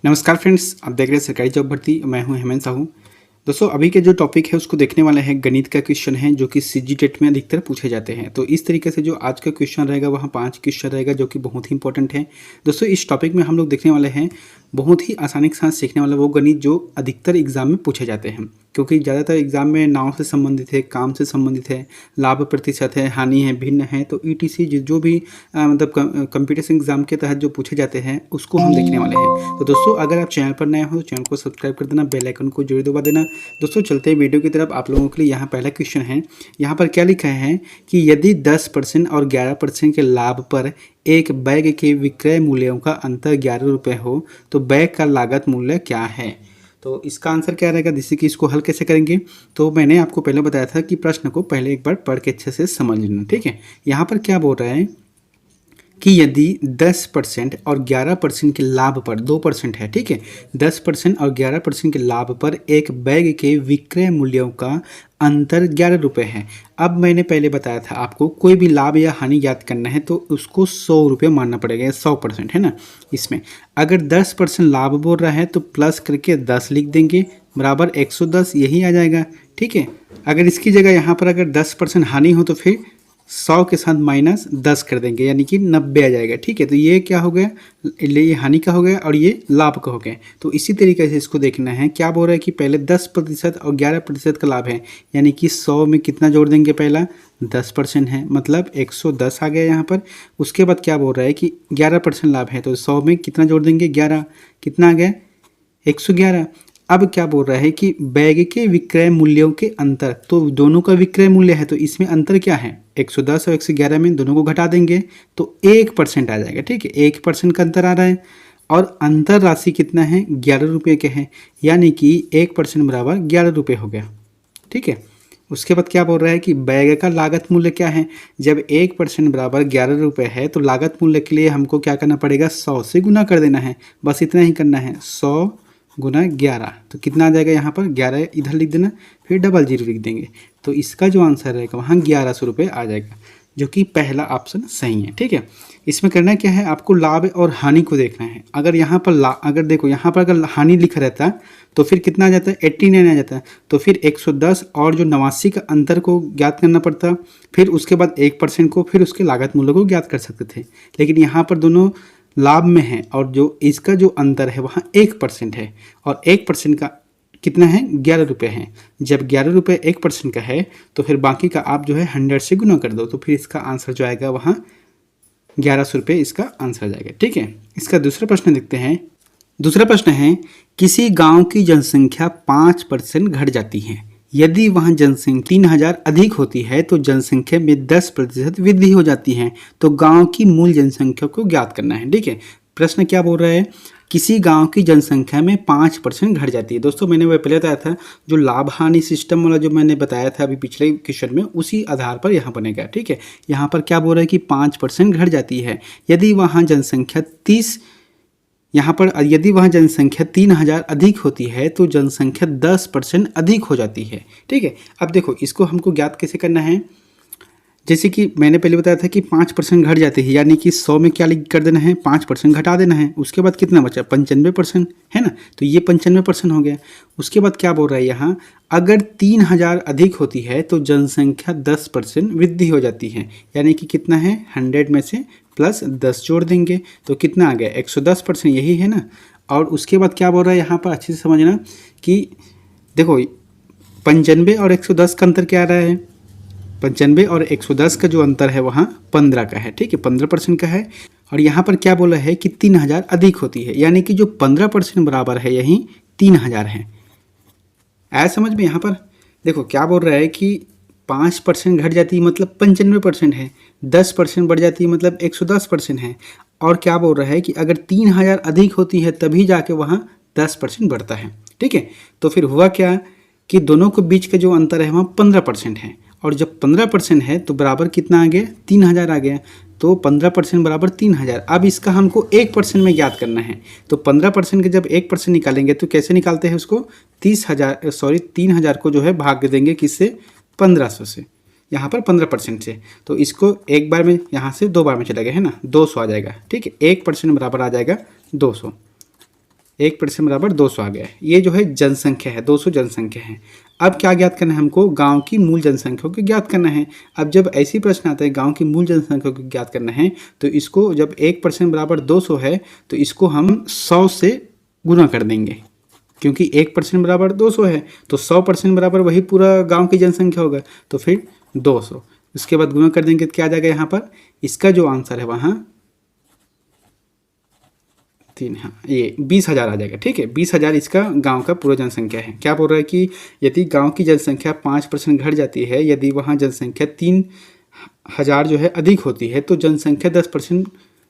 नमस्कार फ्रेंड्स, आप देख रहे हैं सरकारी जॉब भर्ती। मैं हूं हेमंत साहू। दोस्तों, अभी के जो टॉपिक है उसको देखने वाले हैं। गणित का क्वेश्चन है जो कि सीजी टेट में अधिकतर पूछे जाते हैं। तो इस तरीके से जो आज का क्वेश्चन रहेगा वहाँ 5 क्वेश्चन रहेगा जो कि बहुत ही इंपॉर्टेंट है। दोस्तों, इस टॉपिक में हम लोग देखने वाले हैं बहुत ही आसानी के साथ सीखने वाला वो गणित जो अधिकतर एग्जाम में पूछे जाते हैं, क्योंकि ज़्यादातर एग्जाम में नाव से संबंधित है, काम से संबंधित है, लाभ प्रतिशत है, हानि है, भिन्न है। तो ईटीसी जो भी मतलब कंपटीशन एग्जाम के तहत जो पूछे जाते हैं उसको हम देखने वाले हैं। तो दोस्तों, अगर आप चैनल पर नए हो तो चैनल को सब्सक्राइब कर देना, बेल आइकन को जरूर दबा देना। दोस्तों, चलते हैं वीडियो की तरफ। आप लोगों के लिए यहाँ पहला क्वेश्चन है। यहाँ पर क्या लिखा है कि यदि 10% और 11% के लाभ पर एक बैग के विक्रय मूल्यों का अंतर 11 रुपये हो तो बैग का लागत मूल्य क्या है। तो इसका आंसर क्या रहेगा, जैसे कि इसको हल कैसे करेंगे। तो मैंने आपको पहले बताया था कि प्रश्न को पहले एक बार पढ़ के अच्छे से समझ लेना, ठीक है। यहाँ पर क्या बोल रहा है कि यदि 10% और 11% के लाभ पर 2% है, ठीक है, 10% और 11% के लाभ पर एक बैग के विक्रय मूल्यों का अंतर 11 रुपये है। अब मैंने पहले बताया था आपको, कोई भी लाभ या हानि ज्ञात करना है तो उसको 100 रुपये मानना पड़ेगा, 100% है ना। इसमें अगर 10% लाभ बोल रहा है तो प्लस करके 10 लिख देंगे, बराबर 110 यही आ जाएगा, ठीक है। अगर इसकी जगह यहाँ पर अगर 10% हानि हो तो फिर 100 के साथ माइनस 10 कर देंगे, यानी कि 90 आ जाएगा, ठीक है। तो ये क्या हो गया, ये हानि का हो गया और ये लाभ का हो गया। तो इसी तरीके से इसको देखना है। क्या बोल रहा है कि पहले 10% और 11% का लाभ है, यानी कि 100 में कितना जोड़ देंगे, पहला 10% है, मतलब 110 आ गया यहाँ पर। उसके बाद क्या बोल रहा है कि 11% लाभ है तो 100 में कितना जोड़ देंगे, 11, कितना आ गया, 111। अब क्या बोल रहा है कि बैग के विक्रय मूल्यों के अंतर, तो दोनों का विक्रय मूल्य है तो इसमें अंतर क्या है, 110 और 111 में दोनों को घटा देंगे तो 1% आ जाएगा, ठीक है। 1% का अंतर आ रहा है और अंतर राशि कितना है, 11 रुपये के है, यानी कि 1% बराबर 11 रुपये हो गया, ठीक है। उसके बाद क्या बोल रहा है कि बैग का लागत मूल्य क्या है। जब 1% बराबर 11 रुपये है तो लागत मूल्य के लिए हमको क्या करना पड़ेगा, 100 से गुना कर देना है, बस इतना ही करना है। 100 गुना 11 तो कितना आ जाएगा, यहाँ पर 11 इधर लिख देना, फिर डबल जीरो लिख देंगे। तो इसका जो आंसर रहेगा वहाँ 1100 रुपये आ जाएगा, जो कि पहला ऑप्शन सही है, ठीक है। इसमें करना क्या है, आपको लाभ और हानि को देखना है। अगर यहाँ पर अगर देखो यहाँ पर अगर हानि लिखा रहता तो फिर कितना आ जाता है, 89 आ जाता है। तो फिर 110 और जो 89 का अंतर को ज्ञात करना पड़ता, फिर उसके बाद 1% को, फिर उसके लागत मूल्य को ज्ञात कर सकते थे। लेकिन यहाँ पर दोनों लाभ में है और जो इसका जो अंतर है वहाँ 1% है, और 1% का कितना है, 11 रुपये है। जब 11 रुपये 1% का है तो फिर बाकी का आप जो है 100 से गुना कर दो, तो फिर इसका आंसर जो आएगा वहाँ 1100 रुपये इसका आंसर आ जाएगा, ठीक है। इसका दूसरा प्रश्न देखते हैं। दूसरा प्रश्न है, किसी गांव की जनसंख्या 5% घट जाती है। यदि वहाँ जनसंख्या 3000 अधिक होती है तो जनसंख्या में 10% वृद्धि हो जाती है। तो गांव की मूल जनसंख्या को ज्ञात करना है, ठीक है। प्रश्न क्या बोल रहा है, किसी गांव की जनसंख्या में 5% घट जाती है। दोस्तों, मैंने वह पहले बताया था, जो लाभ हानि सिस्टम वाला जो मैंने बताया था अभी पिछले क्वेश्चन में, उसी आधार पर यहाँ बनेगा, ठीक है। यहाँ पर क्या बोल रहा है कि 5% घट जाती है यदि वहाँ जनसंख्या 30, यहाँ पर यदि वह जनसंख्या 3000 अधिक होती है तो जनसंख्या 10% अधिक हो जाती है, ठीक है। अब देखो, इसको हमको ज्ञात कैसे करना है। जैसे कि मैंने पहले बताया था कि 5% घट जाती है, यानी कि 100 में क्या लिख कर देना है, 5% घटा देना है। उसके बाद कितना बचा, 95% है ना। तो ये 95% हो गया। उसके बाद क्या बोल रहा है यहाँ, अगर 3000 अधिक होती है तो जनसंख्या 10% वृद्धि हो जाती है, यानी कि कितना है, 100 में से प्लस 10 जोड़ देंगे तो कितना आ गया, 110%, यही है ना। और उसके बाद क्या बोल रहा है यहाँ पर, अच्छे से समझना कि देखो 95 और 110 का अंतर क्या आ रहा है, 95 और 110 का जो अंतर है वहाँ 15 का है, ठीक है, 15% का है। और यहाँ पर क्या बोला है कि 3000 अधिक होती है, यानी कि जो 15% बराबर है यही 3000 है। आया समझ में। यहाँ पर देखो क्या बोल रहा है कि 5% घट जाती है मतलब 95% है, 10% बढ़ जाती है मतलब 110% है। और क्या बोल रहा है कि अगर 3000 अधिक होती है तभी जाके वहाँ 10% बढ़ता है, ठीक है। तो फिर हुआ क्या कि दोनों के बीच का जो अंतर है वहाँ 15% है, और जब 15% है तो बराबर कितना आ गया, 3000 आ गया। तो 15% बराबर 3000। अब इसका हमको 1% में ज्ञात करना है, तो 15% के जब 1% निकालेंगे तो कैसे निकालते हैं उसको, 3000 को जो है भाग देंगे किससे, 1500 से, यहाँ पर 15% से। तो इसको एक बार में यहाँ से 2 बार में चला गया है ना, 200 आ जाएगा, ठीक है। 1% बराबर आ जाएगा 200, 1% बराबर 200 आ गया है। ये जो है जनसंख्या है, 200 जनसंख्या है। अब क्या ज्ञात करना है हमको, गांव की मूल जनसंख्या को ज्ञात करना है। अब जब ऐसी प्रश्न आता है गांव की मूल जनसंख्या को ज्ञात करना है, तो इसको जब 1% बराबर 200 है तो इसको हम 100 से गुना कर देंगे, क्योंकि 1% बराबर 200 है तो 100% बराबर वही पूरा गांव की जनसंख्या होगा, तो फिर 200 उसके बाद गुना कर देंगे तो क्या आ जाएगा यहाँ पर, इसका जो आंसर है वहाँ 3, हाँ ये 20,000 आ जाएगा। ठीक है, 20,000 इसका गांव का पूरा जनसंख्या है। क्या बोल रहा है कि यदि गांव की जनसंख्या 5% घट जाती है, यदि वहाँ जनसंख्या 3,000 जो है अधिक होती है, तो जनसंख्या 10%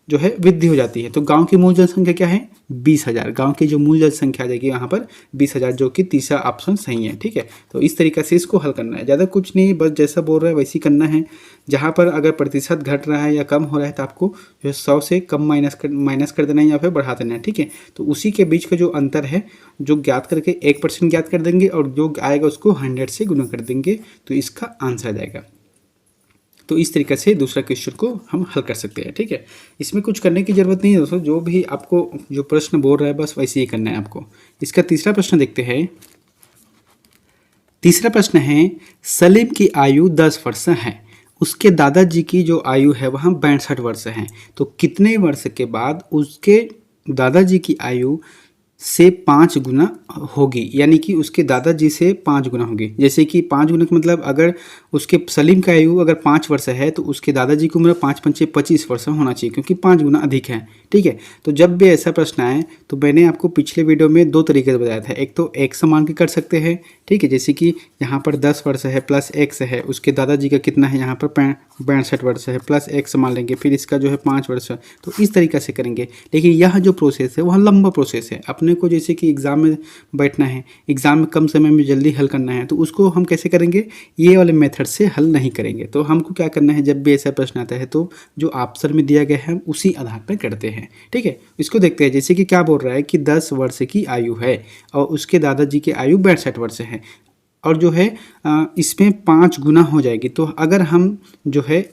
जो है वृद्धि हो जाती है। तो गांव की मूल जनसंख्या क्या है, 20,000। गांव की जो मूल जनसंख्या आ जाएगी यहाँ पर 20,000, जो कि तीसरा ऑप्शन सही है। ठीक है, तो इस तरीके से इसको हल करना है, ज़्यादा कुछ नहीं, बस जैसा बोल रहा है वैसे ही करना है। जहाँ पर अगर प्रतिशत घट रहा है या कम हो रहा है तो आपको जो है 100 से कम माइनस कर देना है या फिर बढ़ा देना है। ठीक है, तो उसी के बीच का जो अंतर है जो ज्ञात करके 1% ज्ञात कर देंगे और जो आएगा उसको 100 से गुना कर देंगे, तो इसका आंसर आ जाएगा। तो इस तरीके से दूसरा क्वेश्चन को हम हल कर सकते हैं। ठीक है, इसमें कुछ करने की ज़रूरत नहीं है दोस्तों, जो भी आपको जो प्रश्न बोल रहा है बस वैसे ही करना है आपको। इसका तीसरा प्रश्न देखते हैं। तीसरा प्रश्न है, सलीम की आयु 10 वर्ष है, उसके दादाजी की जो आयु है वह 62 वर्ष है, तो कितने वर्ष के बाद उसके दादाजी की आयु से 5 गुना होगी, यानी कि उसके दादाजी से 5 गुना होगी। जैसे कि 5 गुना का मतलब अगर उसके सलीम का आयु अगर 5 वर्ष है तो उसके दादाजी की उम्र 5 पंचे 25 वर्ष होना चाहिए, क्योंकि 5 गुना अधिक है। ठीक है, तो जब भी ऐसा प्रश्न आए तो मैंने आपको पिछले वीडियो में 2 तरीके से बताया था। एक तो x मान के कर सकते हैं, ठीक है, जैसे कि यहाँ पर 10 वर्ष है प्लस x है, उसके दादाजी का कितना है यहाँ पर 62 वर्ष है, प्लस x मान लेंगे, फिर इसका जो है 5 वर्ष है, तो इस तरीके से करेंगे। लेकिन यह जो प्रोसेस है वह लंबा प्रोसेस है। अपने को जैसे कि एग्ज़ाम में बैठना है, एग्ज़ाम में कम समय में जल्दी हल करना है, तो उसको हम कैसे करेंगे, ये वाले मेथड से हल नहीं करेंगे। तो हमको क्या करना है, जब भी ऐसा प्रश्न आता है तो जो ऑप्शन में दिया गया है हम उसी आधार पर करते हैं। ठीक है, इसको देखते हैं। जैसे कि क्या बोल रहा है कि 10 वर्ष की आयु है और उसके दादाजी की आयु 62 वर्ष है, और जो है इसमें 5 गुना हो जाएगी। तो अगर हम जो है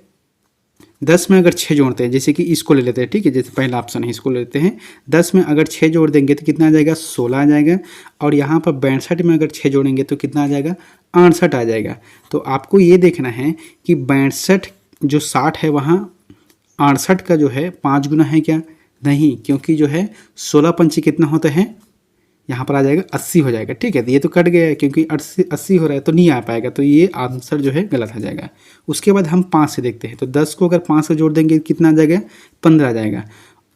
10 में अगर 6 जोड़ते हैं, जैसे कि इसको ले लेते हैं, ठीक है, जैसे पहला ऑप्शन है इसको ले लेते हैं, 10 में अगर 6 जोड़ देंगे तो कितना आ जाएगा, 16 आ जाएगा, और यहाँ पर 62 में अगर 6 जोड़ेंगे तो कितना आ जाएगा, 68 आ जाएगा। तो आपको ये देखना है कि 62 जो 60 है वहाँ 68 का जो है 5 गुना है क्या, नहीं, क्योंकि जो है 16 पंचे कितना होता है, यहाँ पर आ जाएगा 80 हो जाएगा। ठीक है, तो ये तो कट गया है क्योंकि 80 हो रहा है तो नहीं आ पाएगा, तो ये आंसर जो है गलत आ जाएगा। उसके बाद हम 5 से देखते हैं, तो 10 को अगर 5 से जोड़ देंगे कितना आ जाएगा, 15 आ जाएगा।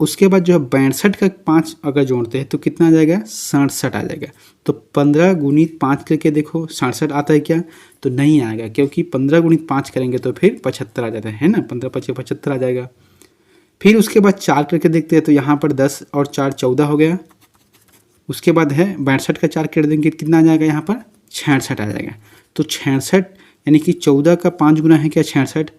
उसके बाद जो है 62 का 5 अगर जोड़ते हैं तो कितना आ जाएगा, 67 आ जाएगा। तो 15 गुणित 5 करके देखो 67 आता है क्या, तो नहीं आएगा, क्योंकि 15 गुणित 5 करेंगे तो फिर 75 आ जाता है ना, 15 पचे 75 आ जाएगा। फिर उसके बाद 4 करके देखते हैं, तो यहाँ पर 10 और 4 14 हो गया। उसके बाद है 62 का 4 कर देंगे कितना आ जाएगा, यहाँ पर 66 आ जाएगा। तो 66 यानी कि 14 का 5 गुना है क्या, 66,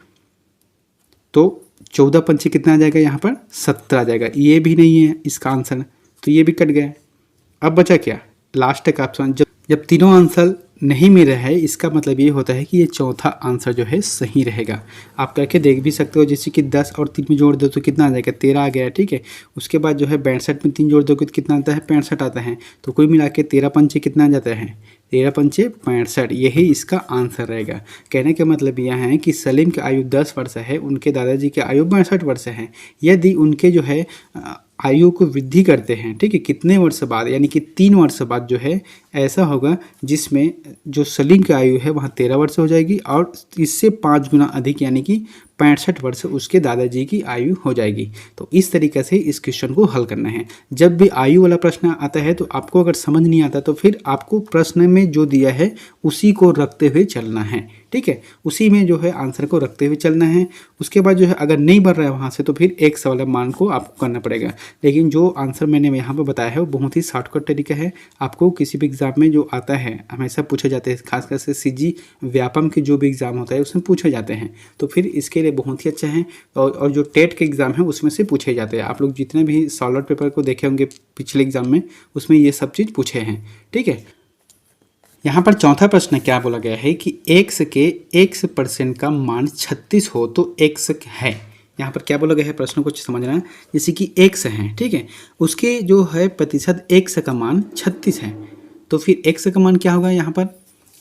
तो 14 पंचे कितना आ जाएगा, यहाँ पर 70 आ जाएगा। ये भी नहीं है इसका आंसर, तो ये भी कट गया। अब बचा क्या, लास्ट का ऑप्शन। जब तीनों आंसर नहीं मिल रहा है, इसका मतलब ये होता है कि ये चौथा आंसर जो है सही रहेगा। आप करके देख भी सकते हो, जैसे कि 10 और 3 में जोड़ दो तो कितना आ जाएगा, 13 आ गया। ठीक है, उसके बाद जो है 62 में 3 जोड़ दो तो कितना आता है, 65 आता है। तो कोई मिला के 13 पंचे कितना आ जाता है, 13 पंचे 65, यही इसका आंसर रहेगा। कहने का मतलब यह है कि सलीम की आयु 10 वर्ष है, उनके दादाजी की आयु 62 वर्ष है। यदि उनके जो है आयु को वृद्धि करते हैं, ठीक है, कितने वर्ष बाद, यानी कि 3 वर्ष बाद जो है ऐसा होगा जिसमें जो सलीम की आयु है वहाँ 13 वर्ष हो जाएगी, और इससे 5 गुना अधिक यानी कि 65 वर्ष उसके दादाजी की आयु हो जाएगी। तो इस तरीके से इस क्वेश्चन को हल करना है। जब भी आयु वाला प्रश्न आता है तो आपको अगर समझ नहीं आता तो फिर आपको प्रश्न में जो दिया है उसी को रखते हुए चलना है। ठीक है, उसी में जो है आंसर को रखते हुए चलना है। उसके बाद जो है अगर नहीं बढ़ रहा है वहाँ से तो फिर x वाला मान को आपको करना पड़ेगा। लेकिन जो आंसर मैंने यहाँ पर बताया है वो बहुत ही शॉर्टकट तरीका है। आपको किसी भी एग्ज़ाम में जो आता है हमेशा पूछे जाते हैं, खासकर से सीजी व्यापम के जो भी एग्ज़ाम होता है उसमें पूछे जाते हैं, तो फिर इसके लिए बहुत ही अच्छा है। और जो टेट के एग्ज़ाम है उसमें से पूछे जाते हैं। आप लोग जितने भी सॉल्व पेपर को देखे होंगे पिछले एग्ज़ाम में, उसमें ये सब चीज़ पूछे हैं। ठीक है, यहाँ पर चौथा प्रश्न क्या बोला गया है कि x के x% का मान 36 हो तो x है। यहाँ पर क्या बोला गया है, प्रश्न को समझना। जैसे कि x है, ठीक है, उसके जो है प्रतिशत x का मान 36 है, तो फिर x का मान क्या होगा, यहाँ पर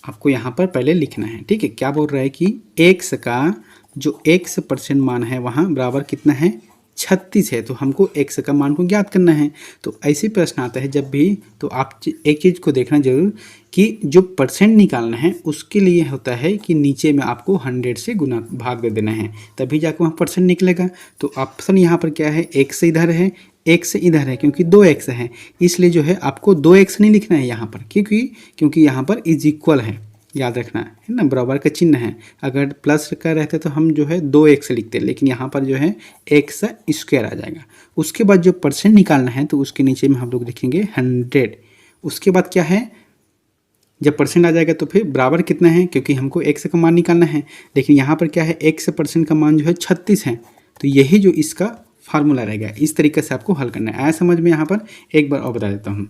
आपको यहाँ पर पहले लिखना है, ठीक है। क्या बोल रहा है कि x का जो x% मान है वहाँ बराबर कितना है, 36 है, तो हमको x का मान को ज्ञात करना है। तो ऐसे प्रश्न आता है जब भी, तो आप एक चीज़ को देखना जरूर कि जो परसेंट निकालना है उसके लिए होता है कि नीचे में आपको 100 से गुना भाग दे देना है, तभी जाकर वहाँ परसेंट निकलेगा। तो ऑप्शन यहाँ पर क्या है, x इधर है, x इधर है, क्योंकि 2x है, इसलिए जो है आपको 2x नहीं लिखना है यहाँ पर, क्योंकि यहाँ पर इज इक्वल है, याद रखना है ना, बराबर का चिन्ह है। अगर प्लस का रहता तो हम जो है 2x लिखते, लेकिन यहाँ पर जो है x स्क्वायर आ जाएगा। उसके बाद जो परसेंट निकालना है तो उसके नीचे में हम लोग लिखेंगे 100। उसके बाद क्या है, जब परसेंट आ जाएगा तो फिर बराबर कितना है, क्योंकि हमको x का मान निकालना है, लेकिन यहाँ पर क्या है, x% का मान जो है 36 है, तो यही जो इसका फार्मूला रहेगा। इस तरीके से आपको हल करना है। आया समझ में? यहाँ पर एक बार और बता देता हूँ।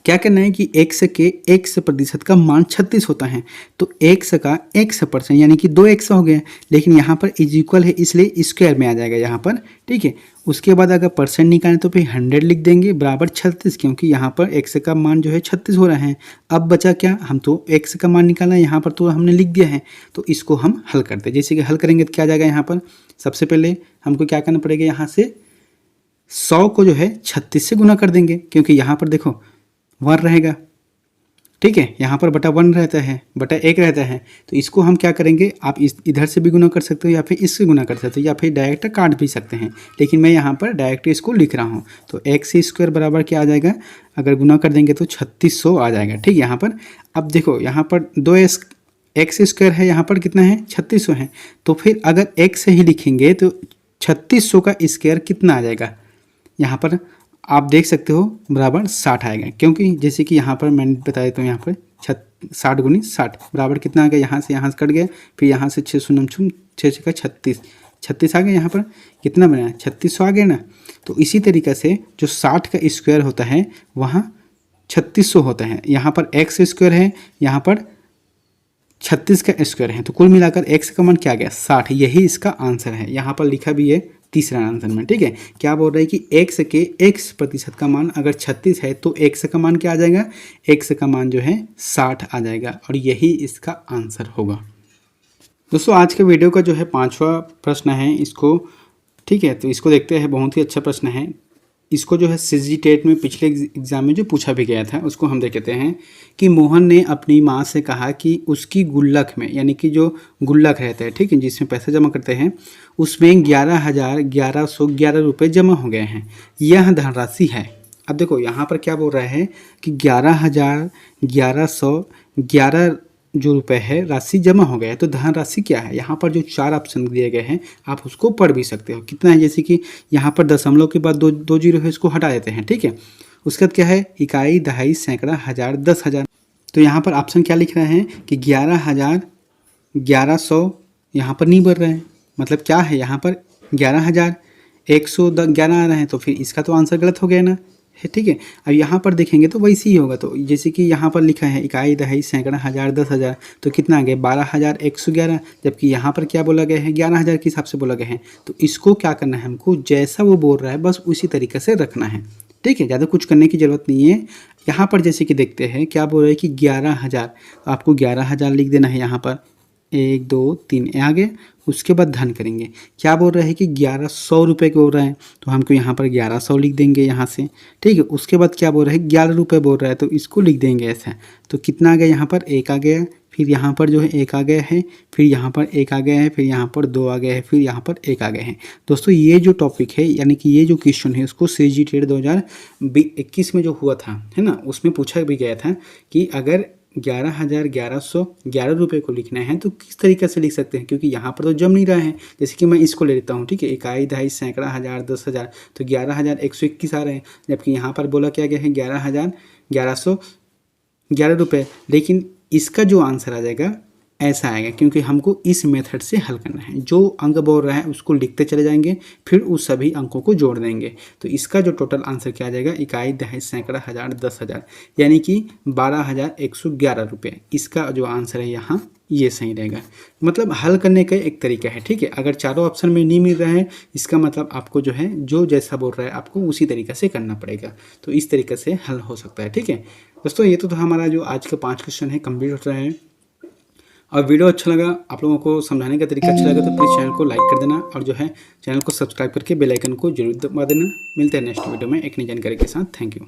क्या करना है कि x के x% का मान 36 होता है, तो x का x% यानी कि 2x हो गया, लेकिन यहाँ पर इज इक्वल है इसलिए स्क्वायर में आ जाएगा यहाँ पर, ठीक है। उसके बाद अगर परसेंट निकालें तो फिर 100 लिख देंगे बराबर 36, क्योंकि यहाँ पर x का मान जो है 36 हो रहा है। अब बचा क्या, हम तो x का मान निकालना है, यहाँ पर तो हमने लिख दिया है, तो इसको हम हल करते हैं। जैसे कि हल करेंगे तो क्या आ जाएगा, यहाँ पर सबसे पहले हमको क्या करना पड़ेगा, यहाँ से 100 को जो है 36 से गुना कर देंगे, क्योंकि यहाँ पर देखो 1 रहेगा, ठीक है, यहाँ पर बटा 1 रहता है, बटा 1 रहता है, तो इसको हम क्या करेंगे, आप इधर से भी गुना कर सकते हो या फिर इससे गुना कर सकते हो या फिर डायरेक्ट काट भी सकते हैं, लेकिन मैं यहाँ पर डायरेक्ट इसको लिख रहा हूँ। तो x² बराबर क्या आ जाएगा, अगर गुना कर देंगे तो 3600 आ जाएगा, ठीक। यहाँ पर अब देखो, यहाँ पर 2x² है, यहाँ पर कितना है, 3600 है, तो फिर अगर x ही लिखेंगे तो 3600 का स्क्वायर कितना आ जाएगा, यहाँ पर आप देख सकते हो बराबर 60 आएगा, क्योंकि जैसे कि यहाँ पर मैंने बता देता हूँ, यहाँ पर 60 गुनी 60 बराबर कितना आ गया, यहाँ से कट गया, फिर यहाँ से 6 शून्य 6 का 36 आ गया, यहाँ पर कितना बना, 3600 आ गया ना। तो इसी तरीके से जो 60 का स्क्वायर होता है वहाँ 3600 होता है, यहाँ पर x² है, यहाँ पर 36 का स्क्वायर है, तो कुल मिलाकर x का मान क्या आ गया, 60। यही इसका आंसर है, यहाँ पर लिखा भी है तीसरा आंसर में, ठीक है। क्या बोल रहा है कि x के x% का मान अगर 36 है तो x का मान क्या आ जाएगा, x का मान जो है 60 आ जाएगा, और यही इसका आंसर होगा। दोस्तों आज के वीडियो का जो है 5वां प्रश्न है इसको, ठीक है, तो इसको देखते हैं। बहुत ही अच्छा प्रश्न है, इसको जो है सीजी टेट में पिछले एग्जाम में जो पूछा भी गया था उसको हम देखते हैं कि मोहन ने अपनी माँ से कहा कि उसकी गुल्लक में, यानी कि जो गुल्लक रहता है, ठीक है, जिसमें पैसा जमा करते हैं, उसमें 11,1111 रुपये जमा हो गए हैं, यह धनराशि है। अब देखो यहाँ पर क्या बोल रहा है कि 11,1111 जो रुपए है राशि जमा हो गया है, तो धनराशि क्या है। यहाँ पर जो 4 ऑप्शन दिए गए हैं आप उसको पढ़ भी सकते हो, कितना है, जैसे कि यहाँ पर दशमलव के बाद दो जीरो है, इसको हटा देते हैं, ठीक है। उसके बाद क्या है, इकाई, दहाई, सैकड़ा, हज़ार, 10,000। तो यहाँ पर ऑप्शन क्या लिख रहे हैं कि 11,1100 यहाँ पर नहीं बढ़ रहे हैं, मतलब क्या है, यहाँ पर 11,111 आ रहे हैं, तो फिर इसका तो आंसर गलत हो गया ना, है, ठीक है। अब यहाँ पर देखेंगे तो वैसे ही होगा, तो जैसे कि यहाँ पर लिखा है इकाई, दहाई, सैकड़ा, हज़ार, 10,000, तो कितना आ गया, 12,111, जबकि यहाँ पर क्या बोला गया है, 11,000 के हिसाब से बोला गया है। तो इसको क्या करना है, हमको जैसा वो बोल रहा है बस उसी तरीके से रखना है, ठीक है, ज़्यादा कुछ करने की ज़रूरत नहीं है। यहाँ पर जैसे कि देखते हैं क्या बोल रहे हैं कि 11,000, तो आपको 11,000 लिख देना है, यहाँ पर 1 2 3 आ गए। उसके बाद धन करेंगे, क्या बोल रहे हैं कि 1100 रुपये बोल रहे हैं, तो हमको यहाँ पर 1100 लिख देंगे यहाँ से, ठीक है। उसके बाद क्या बोल रहे हैं, 11 रुपये बोल रहा है, तो इसको लिख देंगे ऐसा, तो कितना आ गया, यहाँ पर 1 आ गया, फिर यहाँ पर जो है 1 आ गया है, फिर यहाँ पर 1 आ गया है, फिर यहाँ पर 2 आ गया है, फिर यहाँ पर 1 आ गए हैं। दोस्तों ये जो टॉपिक है, यानी कि ये जो क्वेश्चन है, उसको सीजी टेट 2021 में जो हुआ था, है ना, उसमें पूछा भी गया था कि अगर 11,1111 रुपये को लिखना है तो किस तरीके से लिख सकते हैं, क्योंकि यहाँ पर तो जम नहीं रहा है। जैसे कि मैं इसको ले लेता हूँ, ठीक है, इकाई, दहाई, सैकड़ा, हज़ार, 10,000, तो 11,121 आ रहे हैं, जबकि यहाँ पर बोला क्या गया है 11,1111 रुपये, लेकिन इसका जो आंसर आ जाएगा ऐसा आएगा, क्योंकि हमको इस मेथड से हल करना है। जो अंक बोल रहा है उसको लिखते चले जाएंगे, फिर उस सभी अंकों को जोड़ देंगे। तो इसका जो टोटल आंसर क्या आ जाएगा, इकाई, दहाई, सैकड़ा, हजार, 10,000, यानी कि 12,111 रुपये। इसका जो आंसर है यहाँ ये सही रहेगा। मतलब हल करने का एक तरीका है, ठीक है। अगर चारों ऑप्शन में नहीं मिल रहा है, इसका मतलब आपको जो है जो जैसा बोल रहा है आपको उसी तरीके से करना पड़ेगा। तो इस तरीके से हल हो सकता है, ठीक है दोस्तों। ये तो था हमारा जो आज का 5 क्वेश्चन है, कंप्लीट हो रहा है। और वीडियो अच्छा लगा, आप लोगों को समझाने का तरीका अच्छा लगा तो प्लीज़ चैनल को लाइक कर देना, और जो है चैनल को सब्सक्राइब करके बेल आइकन को जरूर दबा देना। मिलते हैं नेक्स्ट वीडियो में एक नई जानकारी के साथ। Thank you.